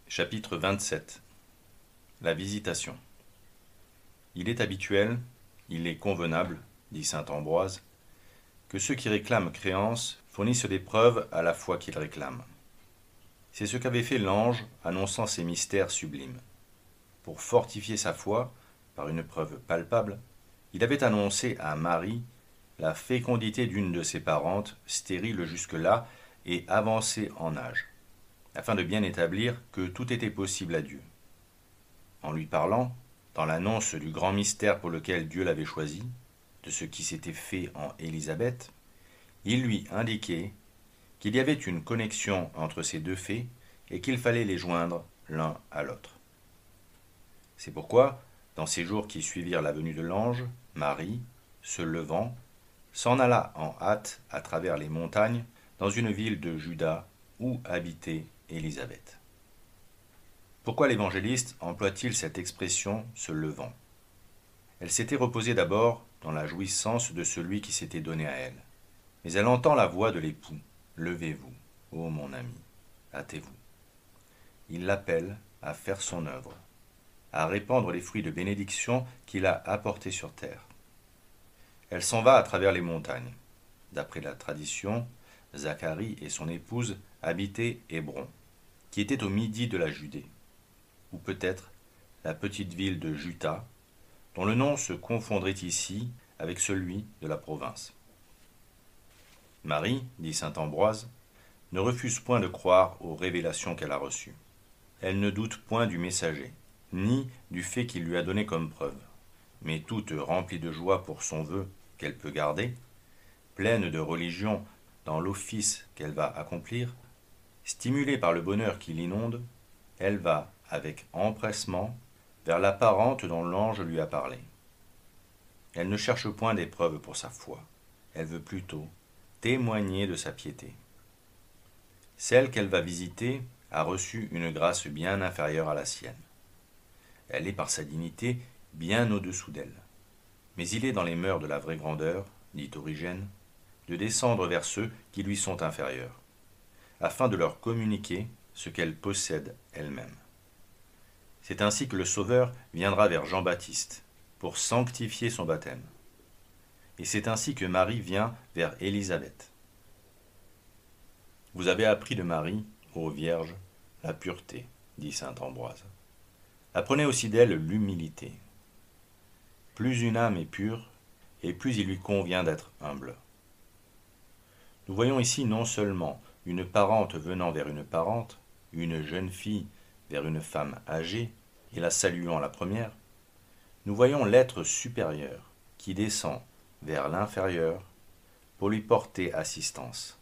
Chapitre 27. La visitation. Il est habituel, il est convenable, dit saint Ambroise, que ceux qui réclament créance fournissent des preuves à la foi qu'ils réclament. C'est ce qu'avait fait l'ange annonçant ces mystères sublimes. Pour fortifier sa foi, par une preuve palpable, il avait annoncé à Marie la fécondité d'une de ses parentes, stérile jusque-là et avancée en âge, afin de bien établir que tout était possible à Dieu. En lui parlant, dans l'annonce du grand mystère pour lequel Dieu l'avait choisi, de ce qui s'était fait en Élisabeth, il lui indiquait qu'il y avait une connexion entre ces deux faits et qu'il fallait les joindre l'un à l'autre. C'est pourquoi, dans ces jours qui suivirent la venue de l'ange, Marie, se levant, s'en alla en hâte à travers les montagnes dans une ville de Juda où habitait Élisabeth. Pourquoi l'évangéliste emploie-t-il cette expression « se levant » ? Elle s'était reposée d'abord dans la jouissance de celui qui s'était donné à elle. Mais elle entend la voix de l'époux. « Levez-vous, ô mon ami, hâtez-vous. » Il l'appelle à faire son œuvre, à répandre les fruits de bénédiction qu'il a apportés sur terre. Elle s'en va à travers les montagnes. D'après la tradition, Zacharie et son épouse habitaient Hébron, qui était au midi de la Judée, ou peut-être la petite ville de Juta, dont le nom se confondrait ici avec celui de la province. Marie, dit saint Ambroise, ne refuse point de croire aux révélations qu'elle a reçues. Elle ne doute point du messager, ni du fait qu'il lui a donné comme preuve, mais toute remplie de joie pour son vœu qu'elle peut garder, pleine de religion dans l'office qu'elle va accomplir, stimulée par le bonheur qui l'inonde, elle va, avec empressement, vers la parente dont l'ange lui a parlé. Elle ne cherche point des preuves pour sa foi, elle veut plutôt témoigner de sa piété. Celle qu'elle va visiter a reçu une grâce bien inférieure à la sienne. Elle est par sa dignité bien au-dessous d'elle. Mais il est dans les mœurs de la vraie grandeur, dit Origène, de descendre vers ceux qui lui sont inférieurs, afin de leur communiquer ce qu'elle possède elle-même. C'est ainsi que le Sauveur viendra vers Jean-Baptiste, pour sanctifier son baptême. Et c'est ainsi que Marie vient vers Élisabeth. Vous avez appris de Marie, ô Vierge, la pureté, dit saint Ambroise. Apprenez aussi d'elle l'humilité. Plus une âme est pure, et plus il lui convient d'être humble. Nous voyons ici non seulement une parente venant vers une parente, une jeune fille vers une femme âgée, et la saluant la première, nous voyons l'être supérieur qui descend vers l'inférieur pour lui porter assistance.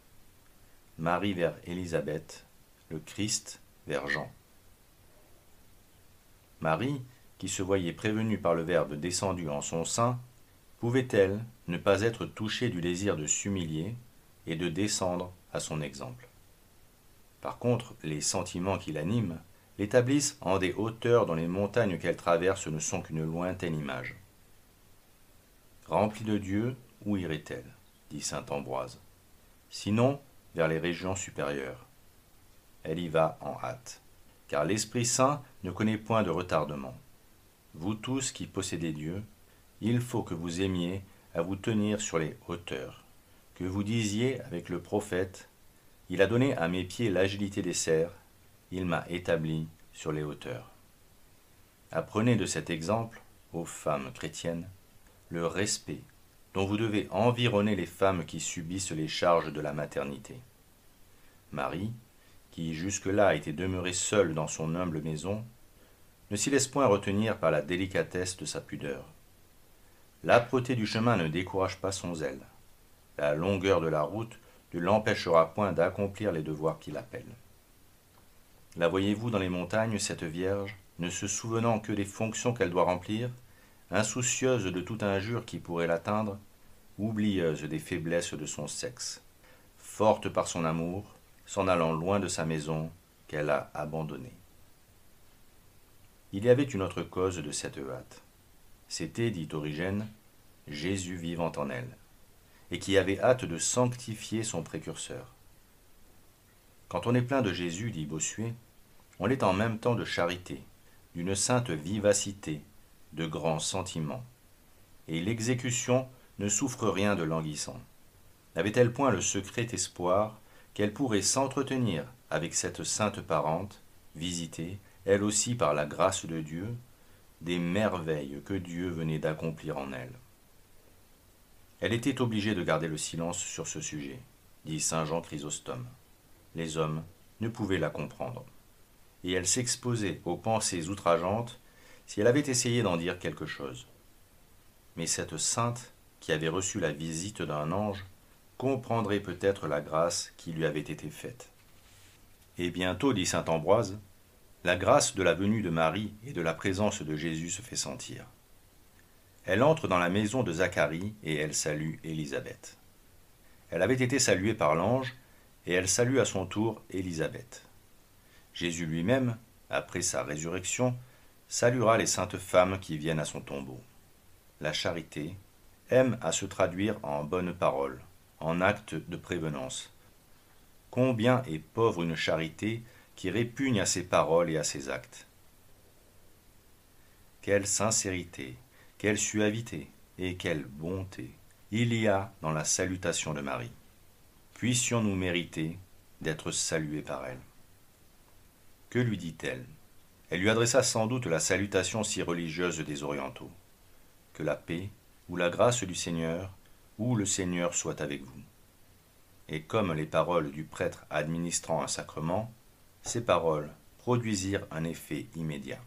Marie vers Élisabeth, le Christ vers Jean. Marie, qui se voyait prévenue par le Verbe descendu en son sein, pouvait-elle ne pas être touchée du désir de s'humilier et de descendre à son exemple? Par contre, les sentiments qui l'animent l'établissent en des hauteurs dont les montagnes qu'elle traverse ne sont qu'une lointaine image. Remplie de Dieu, où irait-elle, dit saint Ambroise, sinon vers les régions supérieures. Elle y va en hâte, car l'Esprit Saint ne connaît point de retardement. Vous tous qui possédez Dieu, il faut que vous aimiez à vous tenir sur les hauteurs, que vous disiez avec le prophète, « Il a donné à mes pieds l'agilité des cerfs, il m'a établi sur les hauteurs. » Apprenez de cet exemple, ô femmes chrétiennes, le respect dont vous devez environner les femmes qui subissent les charges de la maternité. Marie, qui jusque-là était demeurée seule dans son humble maison, ne s'y laisse point retenir par la délicatesse de sa pudeur. L'âpreté du chemin ne décourage pas son zèle. La longueur de la route ne l'empêchera point d'accomplir les devoirs qui l'appellent. La voyez-vous dans les montagnes, cette Vierge, ne se souvenant que des fonctions qu'elle doit remplir, insoucieuse de toute injure qui pourrait l'atteindre, oublieuse des faiblesses de son sexe, forte par son amour, s'en allant loin de sa maison qu'elle a abandonnée. Il y avait une autre cause de cette hâte. C'était, dit Origène, Jésus vivant en elle, et qui avait hâte de sanctifier son précurseur. Quand on est plein de Jésus, dit Bossuet, On l'est en même temps de charité, d'une sainte vivacité, de grands sentiments. Et l'exécution ne souffre rien de languissant. N'avait-elle point le secret espoir qu'elle pourrait s'entretenir avec cette sainte parente, visiter, elle aussi par la grâce de Dieu, des merveilles que Dieu venait d'accomplir en elle. Elle était obligée de garder le silence sur ce sujet, dit saint Jean Chrysostome. Les hommes ne pouvaient la comprendre. Et elle s'exposait aux pensées outrageantes si elle avait essayé d'en dire quelque chose. Mais cette sainte, qui avait reçu la visite d'un ange, comprendrait peut-être la grâce qui lui avait été faite. Et bientôt, dit saint Ambroise, la grâce de la venue de Marie et de la présence de Jésus se fait sentir. Elle entre dans la maison de Zacharie et elle salue Élisabeth. Elle avait été saluée par l'ange et elle salue à son tour Élisabeth. Jésus lui-même, après sa résurrection, saluera les saintes femmes qui viennent à son tombeau. La charité aime à se traduire en bonnes paroles, en actes de prévenance. Combien est pauvre une charité qui répugne à ses paroles et à ses actes. Quelle sincérité, quelle suavité et quelle bonté il y a dans la salutation de Marie. Puissions-nous mériter d'être salués par elle. Que lui dit-elle? Elle lui adressa sans doute la salutation si religieuse des Orientaux. Que la paix ou la grâce du Seigneur ou le Seigneur soit avec vous. Et comme les paroles du prêtre administrant un sacrement, ces paroles produisirent un effet immédiat.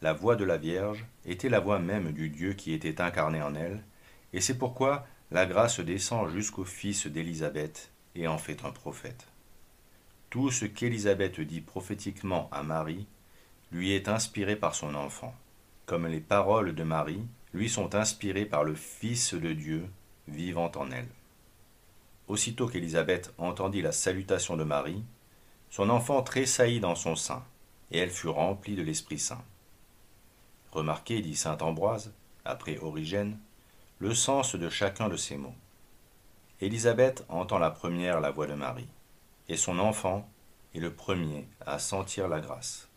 La voix de la Vierge était la voix même du Dieu qui était incarné en elle, et c'est pourquoi la grâce descend jusqu'au fils d'Élisabeth et en fait un prophète. Tout ce qu'Élisabeth dit prophétiquement à Marie lui est inspiré par son enfant, comme les paroles de Marie lui sont inspirées par le Fils de Dieu vivant en elle. Aussitôt qu'Élisabeth entendit la salutation de Marie, son enfant tressaillit dans son sein, et elle fut remplie de l'Esprit Saint. Remarquez, dit saint Ambroise, après Origène, le sens de chacun de ces mots. Élisabeth entend la première la voix de Marie, et son enfant est le premier à sentir la grâce.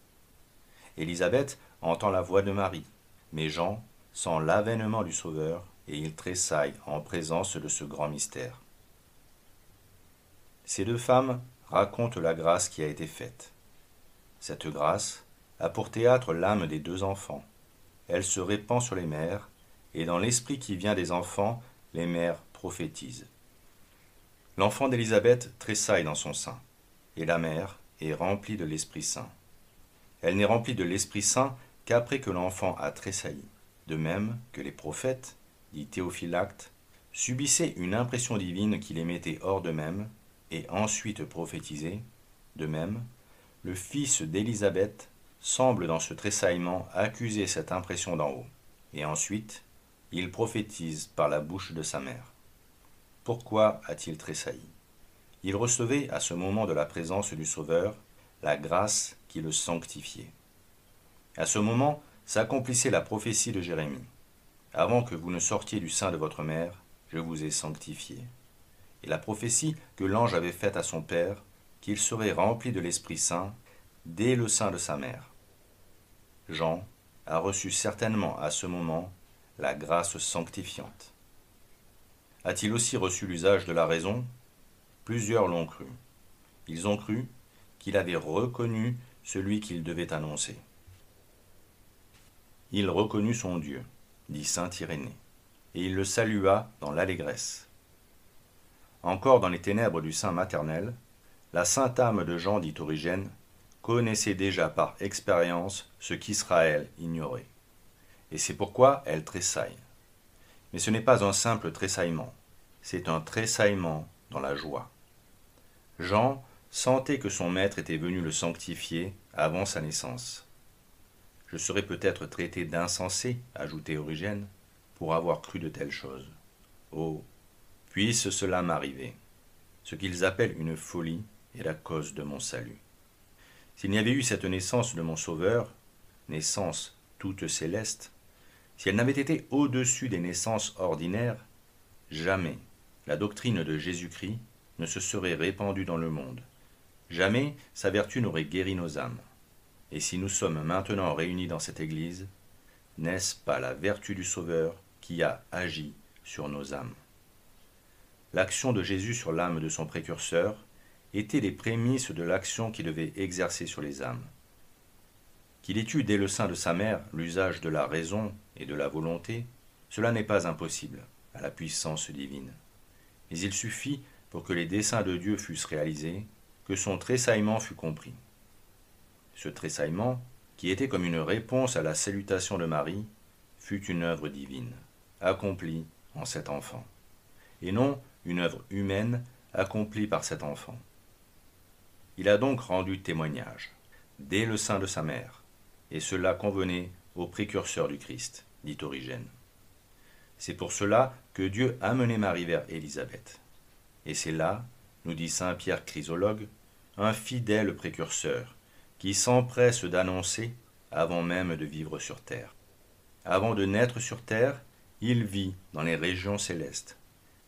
Élisabeth entend la voix de Marie, mais Jean sent l'avènement du Sauveur, et il tressaille en présence de ce grand mystère. Ces deux femmes racontent la grâce qui a été faite. Cette grâce a pour théâtre l'âme des deux enfants. Elle se répand sur les mères, et dans l'esprit qui vient des enfants, les mères prophétisent. L'enfant d'Élisabeth tressaille dans son sein, et la mère est remplie de l'Esprit Saint. Elle n'est remplie de l'Esprit Saint qu'après que l'enfant a tressailli, de même que les prophètes, dit Théophylacte, subissaient une impression divine qui les mettait hors d'eux-mêmes, et ensuite prophétisaient, de même, le fils d'Élisabeth semble dans ce tressaillement accuser cette impression d'en haut, et ensuite, il prophétise par la bouche de sa mère. Pourquoi a-t-il tressailli? Il recevait à ce moment de la présence du Sauveur la grâce qui le sanctifiait. À ce moment s'accomplissait la prophétie de Jérémie. Avant que vous ne sortiez du sein de votre mère, je vous ai sanctifié. Et la prophétie que l'ange avait faite à son père, qu'il serait rempli de l'Esprit Saint dès le sein de sa mère. Jean a reçu certainement à ce moment la grâce sanctifiante. A-t-il aussi reçu l'usage de la raison? Plusieurs l'ont cru. Ils ont cru qu'il avait reconnu celui qu'il devait annoncer. Il reconnut son Dieu, dit saint Irénée, et il le salua dans l'allégresse. Encore dans les ténèbres du sein maternel, la sainte âme de Jean, dit Origène, connaissait déjà par expérience ce qu'Israël ignorait. Et c'est pourquoi elle tressaille. Mais ce n'est pas un simple tressaillement, c'est un tressaillement dans la joie. Jean sentait que son maître était venu le sanctifier avant sa naissance. Je serais peut-être traité d'insensé, ajoutait Origène, pour avoir cru de telles choses. Oh, puisse cela m'arriver. Ce qu'ils appellent une folie est la cause de mon salut. S'il n'y avait eu cette naissance de mon Sauveur, naissance toute céleste, si elle n'avait été au-dessus des naissances ordinaires, jamais la doctrine de Jésus-Christ ne se serait répandue dans le monde. Jamais sa vertu n'aurait guéri nos âmes. Et si nous sommes maintenant réunis dans cette Église, n'est-ce pas la vertu du Sauveur qui a agi sur nos âmes? L'action de Jésus sur l'âme de son précurseur était les prémices de l'action qu'il devait exercer sur les âmes. Qu'il ait eu dès le sein de sa mère l'usage de la raison et de la volonté, cela n'est pas impossible à la puissance divine. Mais il suffit, pour que les desseins de Dieu fussent réalisés, que son tressaillement fût compris. Ce tressaillement, qui était comme une réponse à la salutation de Marie, fut une œuvre divine, accomplie en cet enfant, et non une œuvre humaine accomplie par cet enfant. Il a donc rendu témoignage, dès le sein de sa mère, et cela convenait au précurseur du Christ, dit Origène. C'est pour cela que Dieu a mené Marie vers Élisabeth. Et c'est là, nous dit saint Pierre Chrysologue, un fidèle précurseur, qui s'empresse d'annoncer avant même de vivre sur terre. Avant de naître sur terre, il vit dans les régions célestes.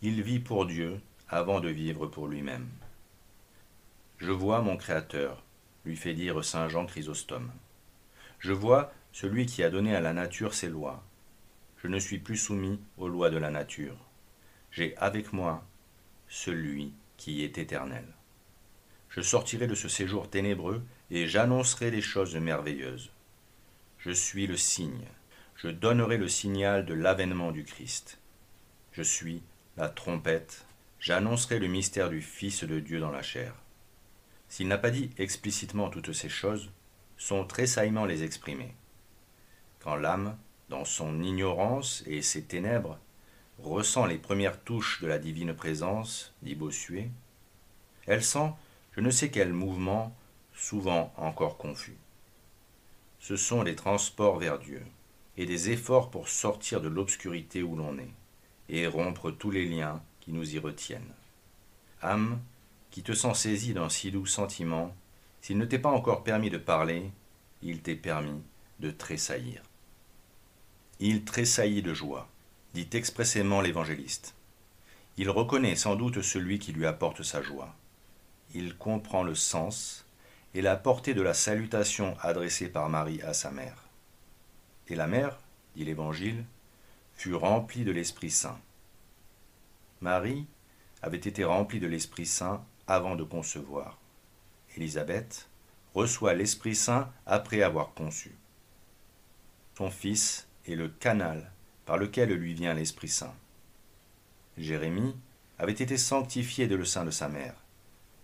Il vit pour Dieu avant de vivre pour lui-même. Je vois mon Créateur, lui fait dire saint Jean Chrysostome. Je vois celui qui a donné à la nature ses lois. Je ne suis plus soumis aux lois de la nature. J'ai avec moi celui qui est éternel. Je sortirai de ce séjour ténébreux et j'annoncerai des choses merveilleuses. Je suis le signe. Je donnerai le signal de l'avènement du Christ. Je suis la trompette. J'annoncerai le mystère du Fils de Dieu dans la chair. S'il n'a pas dit explicitement toutes ces choses, son tressaillement les exprimait. Quand l'âme, dans son ignorance et ses ténèbres, ressent les premières touches de la divine présence, dit Bossuet, elle sent je ne sais quel mouvement, souvent encore confus. Ce sont des transports vers Dieu, et des efforts pour sortir de l'obscurité où l'on est, et rompre tous les liens qui nous y retiennent. Âme, qui te sens saisie d'un si doux sentiment, s'il ne t'est pas encore permis de parler, il t'est permis de tressaillir. Il tressaillit de joie, dit expressément l'évangéliste. Il reconnaît sans doute celui qui lui apporte sa joie. Il comprend le sens et la portée de la salutation adressée par Marie à sa mère. Et la mère, dit l'Évangile, fut remplie de l'Esprit Saint. Marie avait été remplie de l'Esprit Saint avant de concevoir. Élisabeth reçoit l'Esprit Saint après avoir conçu. Son fils est le canal par lequel lui vient l'Esprit Saint. Jérémie avait été sanctifié dès le sein de sa mère,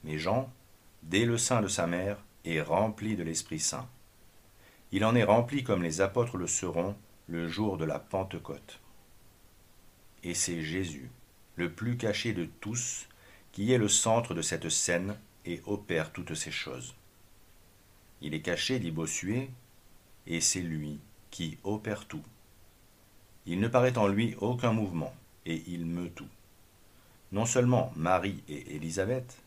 mais Jean, dès le sein de sa mère, est rempli de l'Esprit Saint. Il en est rempli comme les apôtres le seront le jour de la Pentecôte. Et c'est Jésus, le plus caché de tous, qui est le centre de cette scène et opère toutes ces choses. Il est caché, dit Bossuet, et c'est lui qui opère tout. Il ne paraît en lui aucun mouvement, et il meut tout. Non seulement Marie et Élisabeth,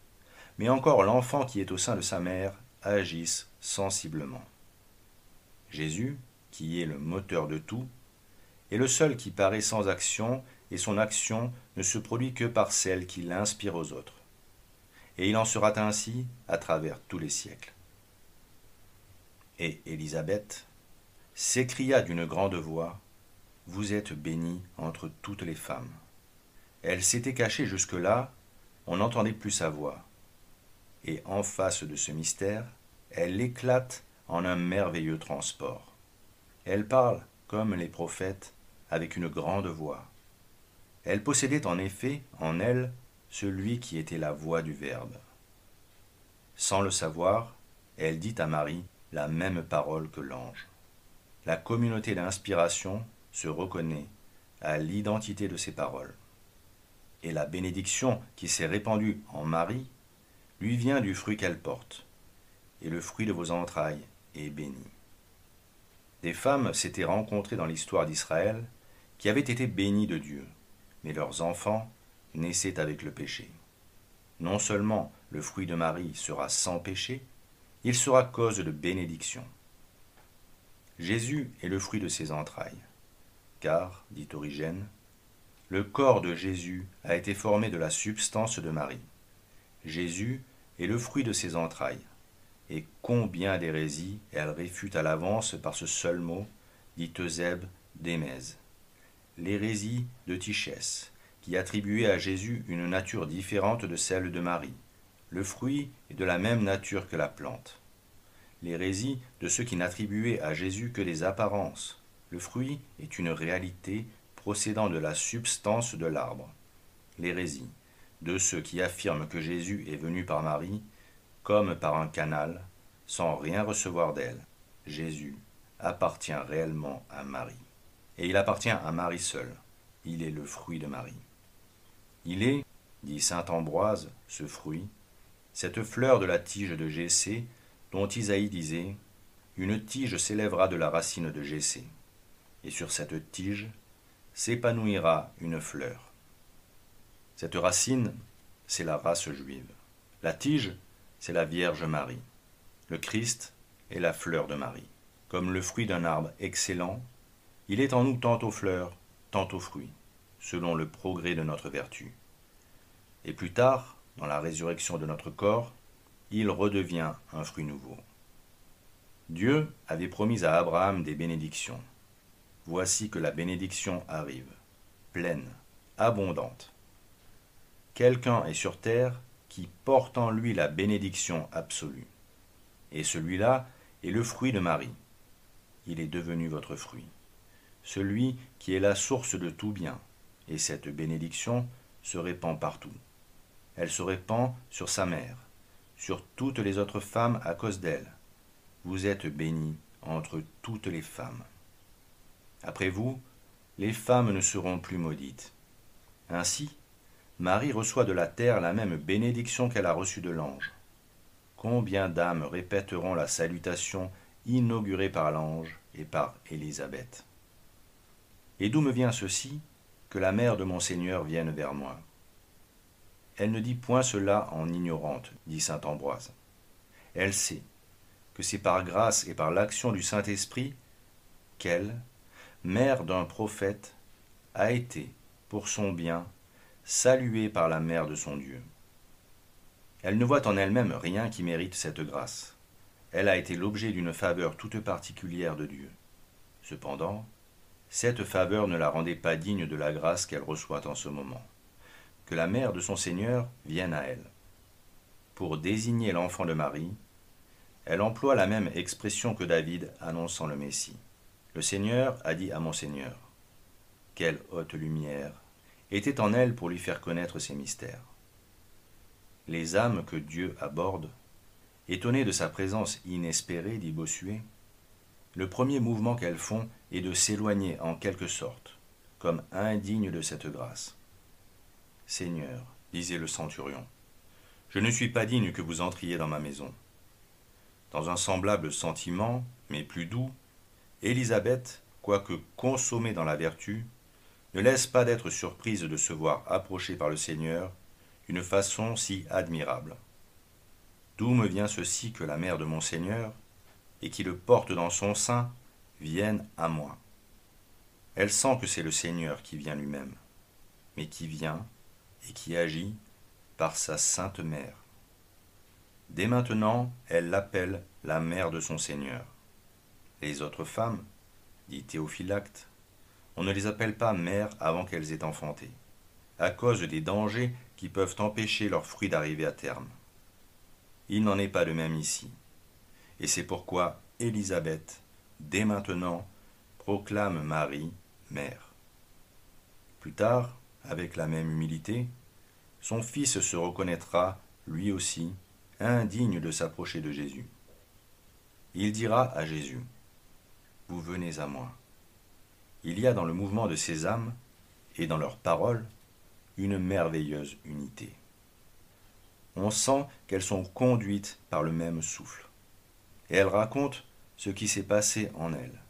mais encore l'enfant qui est au sein de sa mère agissent sensiblement. Jésus, qui est le moteur de tout, est le seul qui paraît sans action, et son action ne se produit que par celle qui l'inspire aux autres. Et il en sera ainsi à travers tous les siècles. Et Élisabeth s'écria d'une grande voix, « Vous êtes bénie entre toutes les femmes. » Elle s'était cachée jusque-là, on n'entendait plus sa voix. Et en face de ce mystère, elle éclate en un merveilleux transport. Elle parle, comme les prophètes, avec une grande voix. Elle possédait en effet, en elle, celui qui était la voix du Verbe. Sans le savoir, elle dit à Marie la même parole que l'ange. La communauté d'inspiration se reconnaît à l'identité de ces paroles. Et la bénédiction qui s'est répandue en Marie lui vient du fruit qu'elle porte, et le fruit de vos entrailles est béni. Des femmes s'étaient rencontrées dans l'histoire d'Israël qui avaient été bénies de Dieu, mais leurs enfants naissaient avec le péché. Non seulement le fruit de Marie sera sans péché, il sera cause de bénédiction. Jésus est le fruit de ses entrailles, car, dit Origène, le corps de Jésus a été formé de la substance de Marie. Jésus et le fruit de ses entrailles. Et combien d'hérésies elle réfute à l'avance par ce seul mot, dit Eusèbe d'Émèse. L'hérésie de Tichès, qui attribuait à Jésus une nature différente de celle de Marie. Le fruit est de la même nature que la plante. L'hérésie de ceux qui n'attribuaient à Jésus que des apparences. Le fruit est une réalité procédant de la substance de l'arbre. L'hérésie de ceux qui affirment que Jésus est venu par Marie, comme par un canal, sans rien recevoir d'elle. Jésus appartient réellement à Marie. Et il appartient à Marie seule. Il est le fruit de Marie. Il est, dit saint Ambroise, ce fruit, cette fleur de la tige de Jessé, dont Isaïe disait « Une tige s'élèvera de la racine de Jessé, et sur cette tige s'épanouira une fleur. » Cette racine, c'est la race juive. La tige, c'est la Vierge Marie. Le Christ est la fleur de Marie. Comme le fruit d'un arbre excellent, il est en nous tantôt fleur, tantôt fruit, selon le progrès de notre vertu. Et plus tard, dans la résurrection de notre corps, il redevient un fruit nouveau. Dieu avait promis à Abraham des bénédictions. Voici que la bénédiction arrive, pleine, abondante. Quelqu'un est sur terre qui porte en lui la bénédiction absolue. Et celui-là est le fruit de Marie. Il est devenu votre fruit. Celui qui est la source de tout bien. Et cette bénédiction se répand partout. Elle se répand sur sa mère, sur toutes les autres femmes à cause d'elle. Vous êtes bénie entre toutes les femmes. Après vous, les femmes ne seront plus maudites. Ainsi, Marie reçoit de la terre la même bénédiction qu'elle a reçue de l'ange. Combien d'âmes répéteront la salutation inaugurée par l'ange et par Élisabeth. Et d'où me vient ceci, que la mère de mon Seigneur vienne vers moi? Elle ne dit point cela en ignorante, dit saint Ambroise. Elle sait que c'est par grâce et par l'action du Saint-Esprit qu'elle, mère d'un prophète, a été, pour son bien, saluée par la mère de son Dieu. Elle ne voit en elle-même rien qui mérite cette grâce. Elle a été l'objet d'une faveur toute particulière de Dieu. Cependant, cette faveur ne la rendait pas digne de la grâce qu'elle reçoit en ce moment. Que la mère de son Seigneur vienne à elle. Pour désigner l'enfant de Marie, elle emploie la même expression que David annonçant le Messie. Le Seigneur a dit à mon Seigneur. Quelle haute lumière était en elle pour lui faire connaître ses mystères. Les âmes que Dieu aborde, étonnées de sa présence inespérée, dit Bossuet, le premier mouvement qu'elles font est de s'éloigner en quelque sorte, comme indignes de cette grâce. Seigneur, disait le centurion, je ne suis pas digne que vous entriez dans ma maison. Dans un semblable sentiment, mais plus doux, Élisabeth, quoique consommée dans la vertu, ne laisse pas d'être surprise de se voir approchée par le Seigneur d'une façon si admirable. D'où me vient ceci que la mère de mon Seigneur, et qui le porte dans son sein, vienne à moi. Elle sent que c'est le Seigneur qui vient lui-même, mais qui vient et qui agit par sa sainte mère. Dès maintenant, elle l'appelle la mère de son Seigneur. Les autres femmes, dit Théophylacte, on ne les appelle pas mères avant qu'elles aient enfanté, à cause des dangers qui peuvent empêcher leurs fruits d'arriver à terme. Il n'en est pas de même ici, et c'est pourquoi Élisabeth, dès maintenant, proclame Marie mère. Plus tard, avec la même humilité, son fils se reconnaîtra, lui aussi, indigne de s'approcher de Jésus. Il dira à Jésus, « Vous venez à moi ». Il y a dans le mouvement de ces âmes, et dans leurs paroles, une merveilleuse unité. On sent qu'elles sont conduites par le même souffle. Et elles racontent ce qui s'est passé en elles.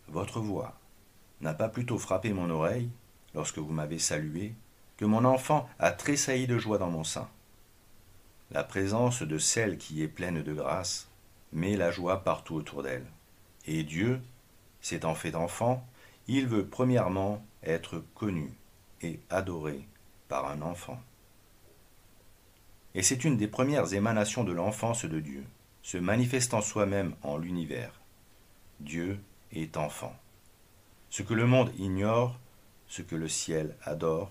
Votre voix n'a pas plutôt frappé mon oreille, lorsque vous m'avez salué, que mon enfant a tressailli de joie dans mon sein. La présence de celle qui est pleine de grâce met la joie partout autour d'elle. Et Dieu, s'étant fait enfant, il veut premièrement être connu et adoré par un enfant. Et c'est une des premières émanations de l'enfance de Dieu, se manifestant soi-même en l'univers. Dieu est enfant. Ce que le monde ignore, ce que le ciel adore,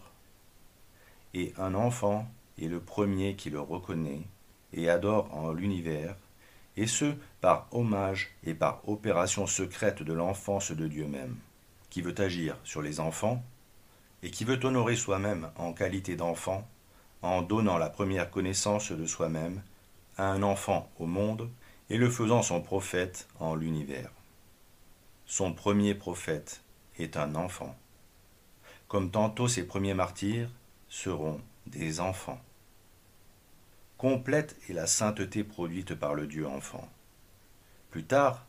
et un enfant est le premier qui le reconnaît et adore en l'univers, et ce, par hommage et par opération secrète de l'enfance de Dieu même, qui veut agir sur les enfants, et qui veut honorer soi-même en qualité d'enfant, en donnant la première connaissance de soi-même à un enfant au monde, et le faisant son prophète en l'univers. Son premier prophète est un enfant, comme tantôt ses premiers martyrs seront des enfants. Complète est la sainteté produite par le Dieu enfant. Plus tard,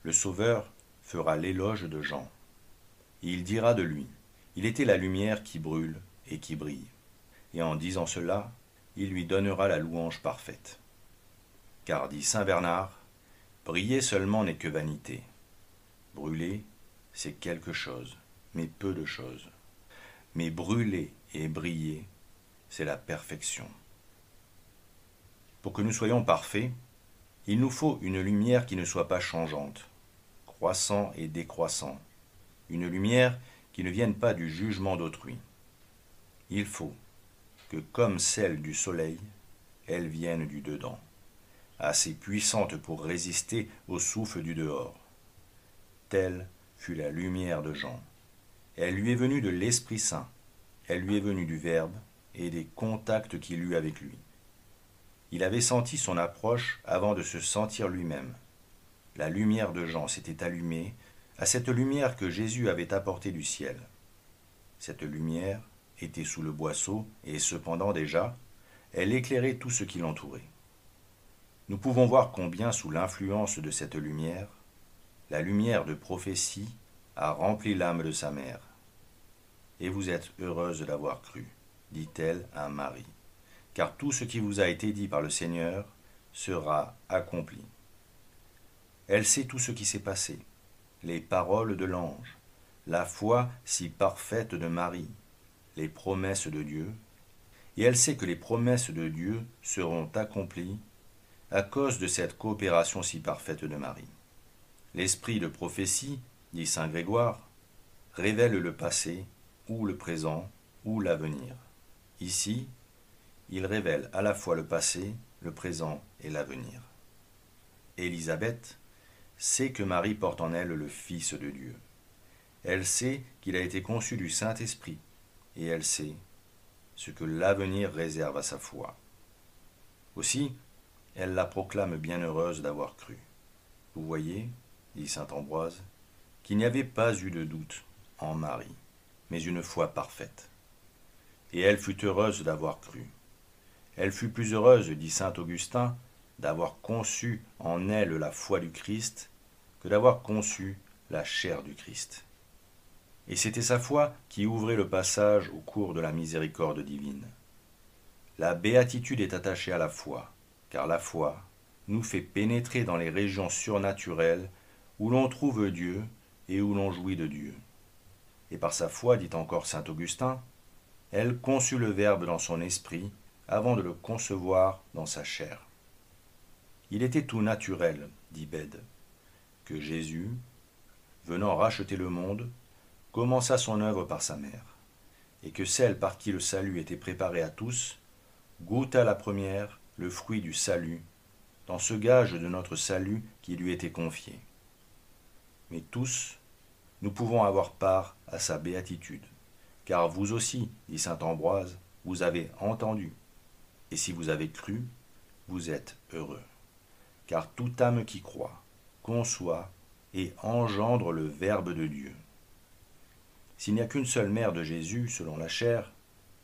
le Sauveur fera l'éloge de Jean. Il dira de lui, il était la lumière qui brûle et qui brille. Et en disant cela, il lui donnera la louange parfaite. Car, dit saint Bernard, briller seulement n'est que vanité. Brûler, c'est quelque chose, mais peu de choses. Mais brûler et briller, c'est la perfection. Pour que nous soyons parfaits, il nous faut une lumière qui ne soit pas changeante, croissant et décroissant, une lumière qui ne vienne pas du jugement d'autrui. Il faut que, comme celle du soleil, elle vienne du dedans, assez puissante pour résister au souffle du dehors. Telle fut la lumière de Jean. Elle lui est venue de l'Esprit Saint, elle lui est venue du Verbe et des contacts qu'il eut avec lui. Il avait senti son approche avant de se sentir lui-même. La lumière de Jean s'était allumée à cette lumière que Jésus avait apportée du ciel. Cette lumière était sous le boisseau et cependant déjà, elle éclairait tout ce qui l'entourait. Nous pouvons voir combien, sous l'influence de cette lumière, la lumière de prophétie a rempli l'âme de sa mère. Et vous êtes heureuse d'avoir cru, dit-elle à Marie, car tout ce qui vous a été dit par le Seigneur sera accompli. Elle sait tout ce qui s'est passé, les paroles de l'ange, la foi si parfaite de Marie, les promesses de Dieu, et elle sait que les promesses de Dieu seront accomplies à cause de cette coopération si parfaite de Marie. L'esprit de prophétie, dit saint Grégoire, révèle le passé, ou le présent, ou l'avenir. Ici, il révèle à la fois le passé, le présent et l'avenir. Élisabeth sait que Marie porte en elle le Fils de Dieu. Elle sait qu'il a été conçu du Saint-Esprit, et elle sait ce que l'avenir réserve à sa foi. Aussi, elle la proclame bienheureuse d'avoir cru. Vous voyez, dit saint Ambroise, qu'il n'y avait pas eu de doute en Marie, mais une foi parfaite. Et elle fut heureuse d'avoir cru. Elle fut plus heureuse, dit saint Augustin, d'avoir conçu en elle la foi du Christ que d'avoir conçu la chair du Christ. Et c'était sa foi qui ouvrait le passage au cours de la miséricorde divine. La béatitude est attachée à la foi, car la foi nous fait pénétrer dans les régions surnaturelles où l'on trouve Dieu et où l'on jouit de Dieu. Et par sa foi, dit encore saint Augustin, elle conçut le Verbe dans son esprit avant de le concevoir dans sa chair. Il était tout naturel, dit Bède, que Jésus, venant racheter le monde, commença son œuvre par sa mère, et que celle par qui le salut était préparé à tous goûta la première le fruit du salut, dans ce gage de notre salut qui lui était confié. Mais tous, nous pouvons avoir part à sa béatitude, car vous aussi, dit saint Ambroise, vous avez entendu, et si vous avez cru, vous êtes heureux. Car toute âme qui croit, conçoit et engendre le Verbe de Dieu. S'il n'y a qu'une seule mère de Jésus, selon la chair,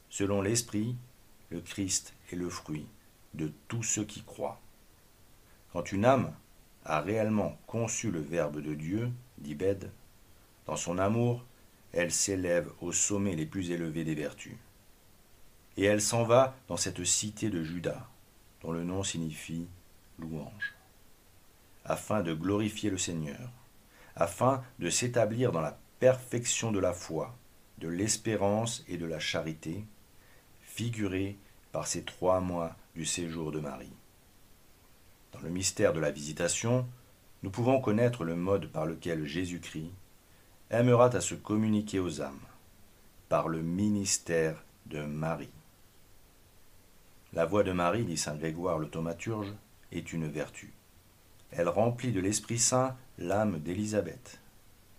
selon l'esprit, le Christ est le fruit de tous ceux qui croient. Quand une âme a réellement conçu le Verbe de Dieu, dit Bède, dans son amour, elle s'élève aux sommets les plus élevés des vertus. Et elle s'en va dans cette cité de Juda, dont le nom signifie louange, afin de glorifier le Seigneur, afin de s'établir dans la perfection de la foi, de l'espérance et de la charité, figurée par ces 3 mois du séjour de Marie. Dans le mystère de la visitation, nous pouvons connaître le mode par lequel Jésus-Christ aimera à se communiquer aux âmes, par le ministère de Marie. La voix de Marie, dit saint Grégoire le thaumaturge, est une vertu. Elle remplit de l'Esprit Saint l'âme d'Élisabeth,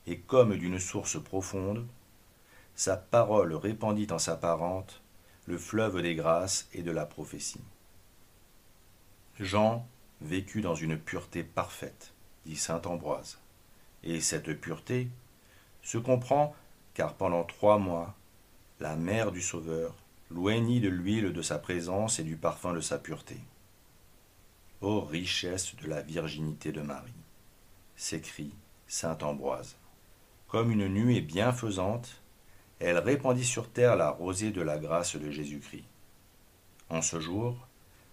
et comme d'une source profonde, sa parole répandit en sa parente le fleuve des grâces et de la prophétie. Jean vécut dans une pureté parfaite, dit saint Ambroise, et cette pureté se comprend car pendant 3 mois, la mère du Sauveur l'oignit de l'huile de sa présence et du parfum de sa pureté. Ô richesse de la virginité de Marie, s'écrie saint Ambroise. Comme une nuée bienfaisante, elle répandit sur terre la rosée de la grâce de Jésus-Christ. En ce jour,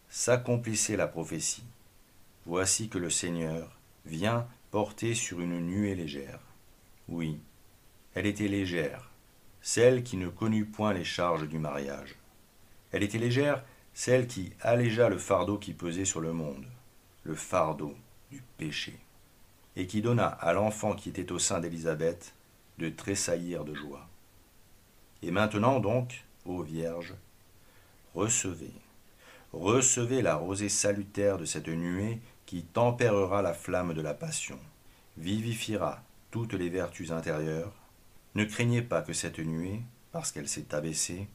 s'accomplissait la prophétie. Voici que le Seigneur vient porter sur une nuée légère. Oui, elle était légère, celle qui ne connut point les charges du mariage. Elle était légère, celle qui allégea le fardeau qui pesait sur le monde, le fardeau du péché, et qui donna à l'enfant qui était au sein d'Élisabeth de tressaillir de joie. Et maintenant donc, ô Vierge, recevez la rosée salutaire de cette nuée qui tempérera la flamme de la passion, vivifiera toutes les vertus intérieures. Ne craignez pas que cette nuée, parce qu'elle s'est abaissée,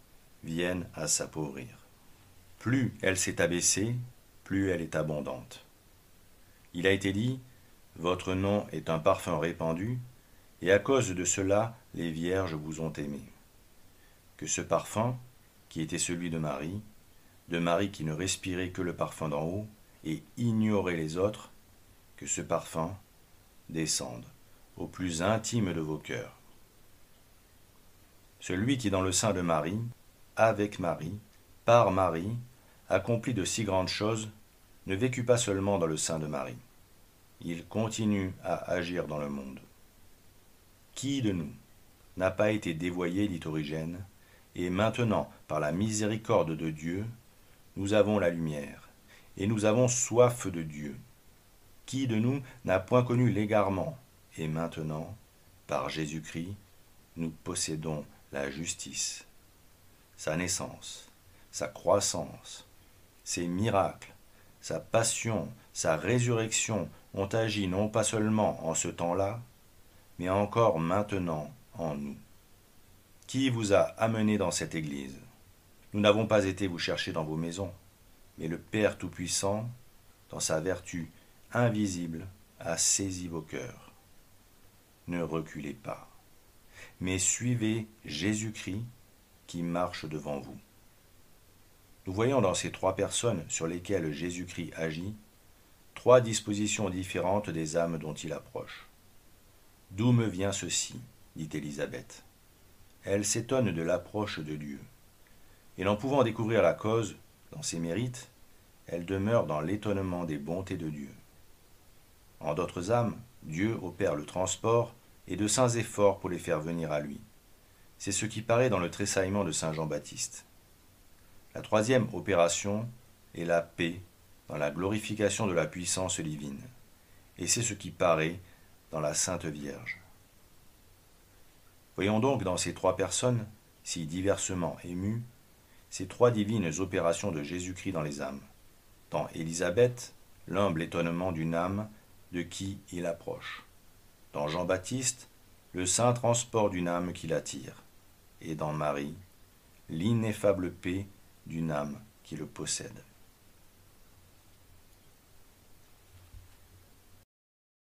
vienne à s'appauvrir. Plus elle s'est abaissée, plus elle est abondante. Il a été dit, votre nom est un parfum répandu, et à cause de cela, les vierges vous ont aimé. Que ce parfum, qui était celui de Marie qui ne respirait que le parfum d'en haut et ignorait les autres, que ce parfum descende au plus intime de vos cœurs. Celui qui dans le sein de Marie, avec Marie, par Marie, accomplit de si grandes choses, ne vécut pas seulement dans le sein de Marie. Il continue à agir dans le monde. Qui de nous n'a pas été dévoyé, dit Origène, et maintenant, par la miséricorde de Dieu, nous avons la lumière, et nous avons soif de Dieu. Qui de nous n'a point connu l'égarement, et maintenant, par Jésus-Christ, nous possédons la justice, sa naissance, sa croissance, ses miracles, sa passion, sa résurrection ont agi non pas seulement en ce temps-là, mais encore maintenant en nous. Qui vous a amené dans cette église? Nous n'avons pas été vous chercher dans vos maisons, mais le Père Tout-Puissant, dans sa vertu invisible, a saisi vos cœurs. Ne reculez pas, mais suivez Jésus-Christ qui marche devant vous. Nous voyons dans ces 3 personnes sur lesquelles Jésus-Christ agit, 3 dispositions différentes des âmes dont il approche. D'où me vient ceci, dit Élisabeth. Elle s'étonne de l'approche de Dieu. Et n'en pouvant découvrir la cause dans ses mérites, elle demeure dans l'étonnement des bontés de Dieu. En d'autres âmes, Dieu opère le transport et de saints efforts pour les faire venir à lui. C'est ce qui paraît dans le tressaillement de saint Jean-Baptiste. La 3e opération est la paix dans la glorification de la puissance divine. Et c'est ce qui paraît dans la Sainte Vierge. Voyons donc dans ces 3 personnes, si diversement émues, ces 3 divines opérations de Jésus-Christ dans les âmes. Dans Élisabeth, l'humble étonnement d'une âme de qui il approche. Dans Jean-Baptiste, le saint transport d'une âme qui l'attire. Et dans Marie, l'ineffable paix d'une âme qui le possède.